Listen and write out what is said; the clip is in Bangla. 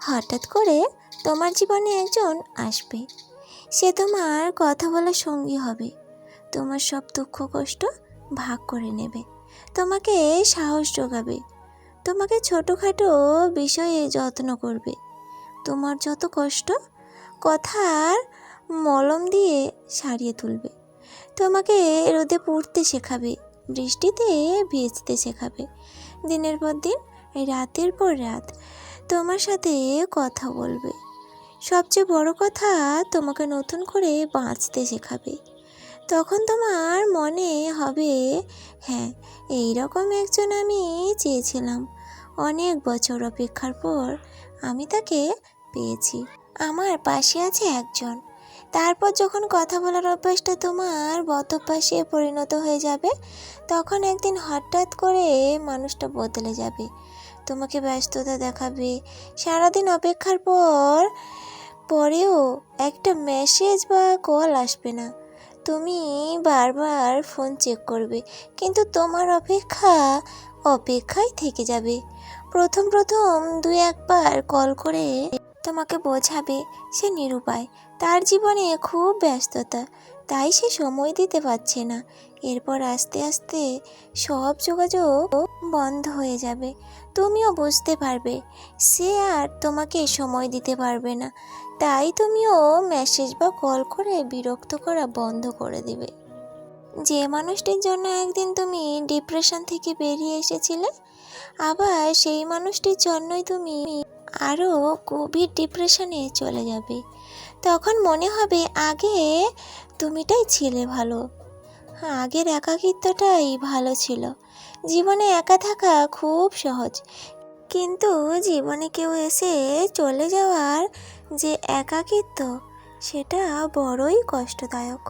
হঠাৎ করে তোমার জীবনে একজন আসবে। সে তোমার কথা বলার সঙ্গী হবে, তোমার সব দুঃখ কষ্ট ভাগ করে নেবে, তোমাকে সাহস যোগাবে, তোমাকে ছোটোখাটো বিষয়ে যত্ন করবে, তোমার যত কষ্ট কথার মলম দিয়ে সারিয়ে তুলবে, তোমাকে রোদে পুড়তে শেখাবে, বৃষ্টিতে ভিজতে শেখাবে, দিনের পর দিন রাতের পর রাত তোমার সাথে কথা বলবে। সবচেয়ে বড় কথা, তোমাকে নতুন করে বাঁচতে শেখাবে। তখন তোমার মনে হবে, হ্যাঁ, এই রকম একজন আমি চেয়েছিলাম। অনেক বছর অপেক্ষার পর আমি তাকে পেয়েছি, আমার পাশে আছে একজন। তারপর যখন কথা বলার অভ্যাসটা তোমার বদঅভ্যাসে পরিণত হয়ে যাবে, তখন একদিন হঠাৎ করে মানুষটা বদলে যাবে, তোমাকে ব্যস্ততা দেখাবে। সারাদিন অপেক্ষার পরেও একটা মেসেজ বা কল আসবে না। তুমি বারবার ফোন চেক করবে, কিন্তু তোমার অপেক্ষায় থেকে যাবে। প্রথম দু একবার কল করে তোমাকে বোঝাবে সে নিরুপায়, তার জীবনে খুব ব্যস্ততা, তাই সে সময় দিতে পারছে না। এরপর আস্তে আস্তে সব যোগাযোগ বন্ধ হয়ে যাবে। তুমিও বুঝতে পারবে সে আর তোমাকে সময় দিতে পারবে না, তাই তুমিও মেসেজ বা কল করে বিরক্ত করা বন্ধ করে দিবে। যে মানুষটির জন্য একদিন তুমি ডিপ্রেশন থেকে বেরিয়ে এসেছিলে, আবার সেই মানুষটির জন্যই তুমি আরও গভীর ডিপ্রেশনে চলে যাবে। তখন মনে হবে আগে তুমিটাই ছিলে ভালো, আগের একাকিত্বটাই ভালো ছিল। জীবনে একা থাকা খুব সহজ, কিন্তু জীবনে কেউ এসে চলে যাওয়ার যে একাকিত্ব, সেটা বড়ই কষ্টদায়ক।